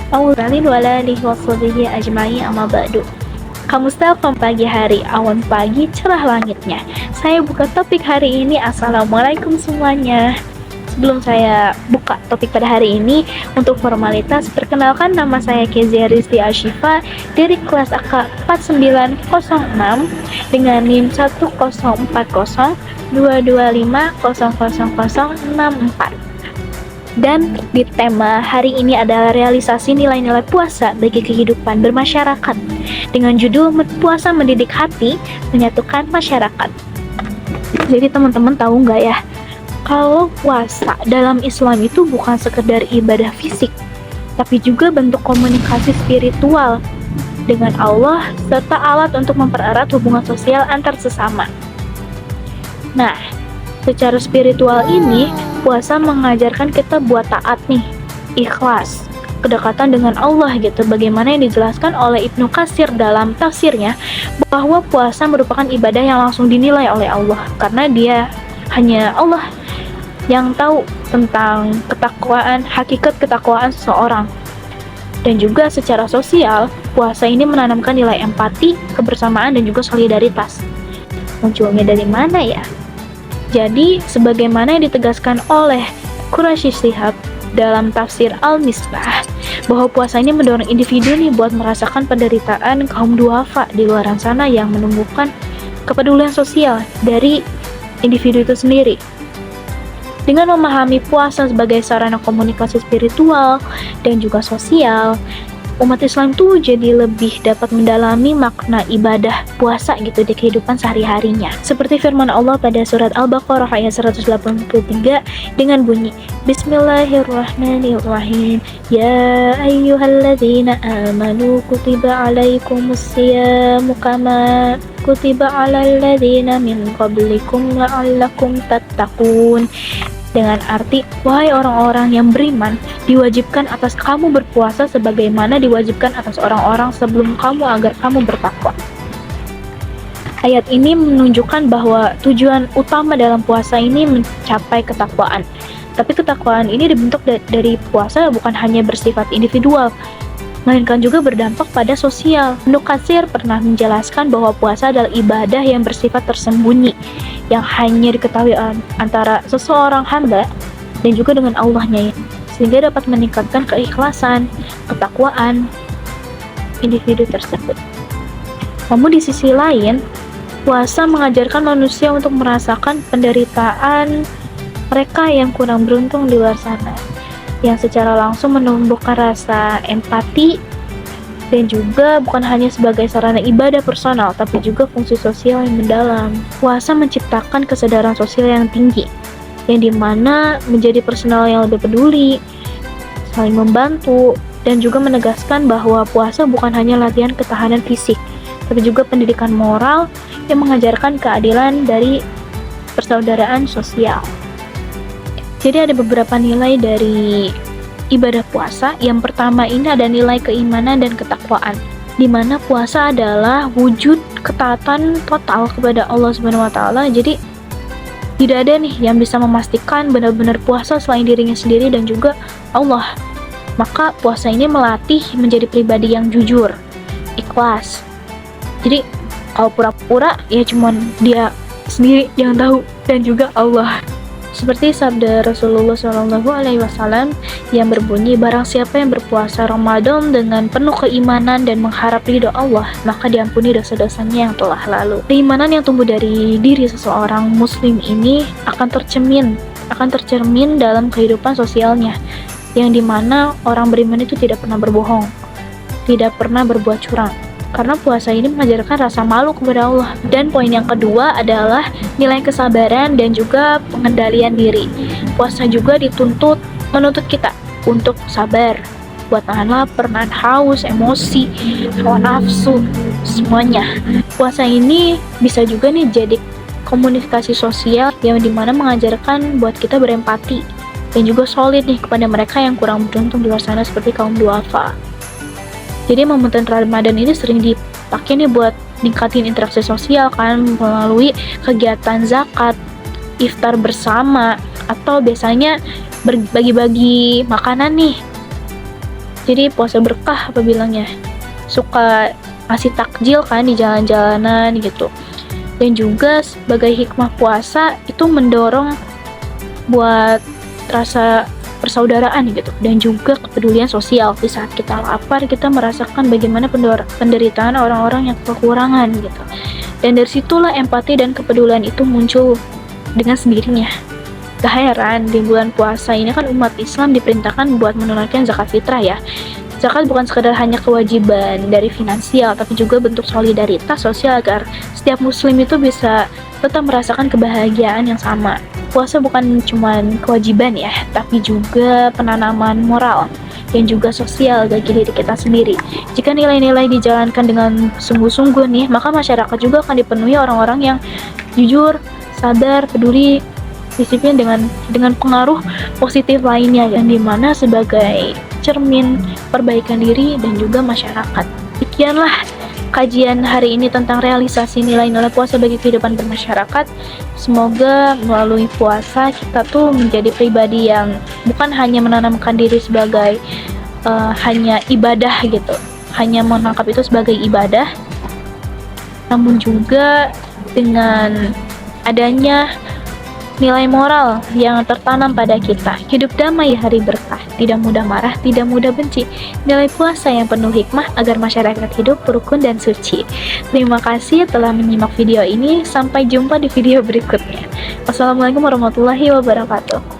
Awalin wala alihi washabihi ajma'in amma ba'du. Kamustalkom pagi hari, awan pagi, cerah langitnya. Saya buka topik hari ini. Assalamualaikum semuanya. Sebelum saya buka topik pada hari ini, untuk formalitas, perkenalkan nama saya Kezia Rizli Ashifa dari kelas AK 4906 dengan NIM 1040225000064. Dan di tema hari ini adalah realisasi nilai-nilai puasa bagi kehidupan bermasyarakat dengan judul Puasa Mendidik Hati, Menyatukan Masyarakat. Jadi teman-teman tahu nggak ya, kalau puasa dalam Islam itu bukan sekedar ibadah fisik, tapi juga bentuk komunikasi spiritual dengan Allah serta alat untuk mempererat hubungan sosial antar sesama. Nah, secara spiritual ini, puasa mengajarkan kita buat taat nih, ikhlas, kedekatan dengan Allah gitu. Bagaimana yang dijelaskan oleh Ibnu Katsir dalam tafsirnya, bahwa puasa merupakan ibadah yang langsung dinilai oleh Allah, karena dia hanya Allah yang tahu tentang ketakwaan, hakikat ketakwaan seseorang. Dan juga secara sosial, puasa ini menanamkan nilai empati, kebersamaan, dan juga solidaritas. Munculnya dari mana ya? Jadi, sebagaimana yang ditegaskan oleh Quraisy Shihab dalam tafsir Al-Misbah, bahwa puasa ini mendorong individu nih buat merasakan penderitaan kaum duafa di luar sana yang menumbuhkan kepedulian sosial dari individu itu sendiri. Dengan memahami puasa sebagai sarana komunikasi spiritual dan juga sosial, umat Islam tuh jadi lebih dapat mendalami makna ibadah puasa gitu di kehidupan sehari-harinya. Seperti firman Allah pada surat Al-Baqarah ayat 183 dengan bunyi Bismillahirrahmanirrahim. Ya ayyuhalladzina amanu kutiba alaikumusyiyamu kama kutiba alal ladzina min qablikum la'allakum tattaqun. Dengan arti, wahai orang-orang yang beriman, diwajibkan atas kamu berpuasa sebagaimana diwajibkan atas orang-orang sebelum kamu agar kamu bertakwa. Ayat ini menunjukkan bahwa tujuan utama dalam puasa ini mencapai ketakwaan. Tapi ketakwaan ini dibentuk dari puasa bukan hanya bersifat individual, melainkan juga berdampak pada sosial. Ibnu Katsir pernah menjelaskan bahwa puasa adalah ibadah yang bersifat tersembunyi, yang hanya diketahui antara seseorang hamba dan juga dengan Allahnya, sehingga dapat meningkatkan keikhlasan, ketakwaan individu tersebut. Namun di sisi lain, puasa mengajarkan manusia untuk merasakan penderitaan mereka yang kurang beruntung di luar sana, yang secara langsung menumbuhkan rasa empati, dan juga bukan hanya sebagai sarana ibadah personal, tapi juga fungsi sosial yang mendalam. Puasa menciptakan kesadaran sosial yang tinggi, yang dimana menjadi personal yang lebih peduli, saling membantu, dan juga menegaskan bahwa puasa bukan hanya latihan ketahanan fisik, tapi juga pendidikan moral yang mengajarkan keadilan dari persaudaraan sosial. Jadi ada beberapa nilai dari ibadah puasa. Yang pertama ini ada nilai keimanan dan ketakwaan, di mana puasa adalah wujud ketaatan total kepada Allah Subhanahu wa taala. Jadi tidak ada nih yang bisa memastikan benar-benar puasa selain dirinya sendiri dan juga Allah. Maka puasa ini melatih menjadi pribadi yang jujur, ikhlas. Jadi kalau pura-pura ya cuman dia sendiri yang tahu dan juga Allah. Seperti sabda Rasulullah SAW yang berbunyi, barang siapa yang berpuasa Ramadan dengan penuh keimanan dan mengharap ridho Allah, maka diampuni dosa-dosanya yang telah lalu. Keimanan yang tumbuh dari diri seseorang muslim ini akan tercermin dalam kehidupan sosialnya, yang dimana orang beriman itu tidak pernah berbohong, tidak pernah berbuat curang, karena puasa ini mengajarkan rasa malu kepada Allah. Dan poin yang kedua adalah nilai kesabaran dan juga pengendalian diri. Puasa juga menuntut kita untuk sabar, buat nahan lapar, nahan haus, emosi, hawa nafsu, semuanya. Puasa ini bisa juga nih jadi komunikasi sosial yang dimana mengajarkan buat kita berempati dan juga solid nih kepada mereka yang kurang beruntung di luar sana seperti kaum duafa. Jadi momen Ramadan ini sering dipakai nih buat ningkatin interaksi sosial kan, melalui kegiatan zakat, iftar bersama, atau biasanya berbagi-bagi makanan nih. Jadi puasa berkah apa bilangnya, suka ngasih takjil kan di jalan-jalanan gitu. Dan juga sebagai hikmah puasa itu mendorong buat rasa persaudaraan gitu, dan juga kepedulian sosial. Di saat kita lapar, kita merasakan bagaimana penderitaan orang-orang yang kekurangan gitu. Dan dari situlah empati dan kepedulian itu muncul dengan sendirinya. Gak heran di bulan puasa ini kan umat Islam diperintahkan buat menunaikan zakat fitrah ya. Zakat bukan sekadar hanya kewajiban dari finansial, tapi juga bentuk solidaritas sosial agar setiap muslim itu bisa tetap merasakan kebahagiaan yang sama. Puasa bukan cuma kewajiban ya, tapi juga penanaman moral dan juga sosial bagi diri kita sendiri. Jika nilai-nilai dijalankan dengan sungguh-sungguh nih, maka masyarakat juga akan dipenuhi orang-orang yang jujur, sadar, peduli, disiplin dengan pengaruh positif lainnya, yang dimana sebagai cermin perbaikan diri dan juga masyarakat. Demikianlah kajian hari ini tentang realisasi nilai-nilai puasa bagi kehidupan bermasyarakat. Semoga melalui puasa kita tuh menjadi pribadi yang bukan hanya menanamkan diri sebagai hanya ibadah gitu, hanya menangkap itu sebagai ibadah, namun juga dengan adanya nilai moral yang tertanam pada kita. Hidup damai, hari berkah, tidak mudah marah, tidak mudah benci. Nilai puasa yang penuh hikmah agar masyarakat hidup rukun dan suci. Terima kasih telah menyimak video ini. Sampai jumpa di video berikutnya. Wassalamualaikum warahmatullahi wabarakatuh.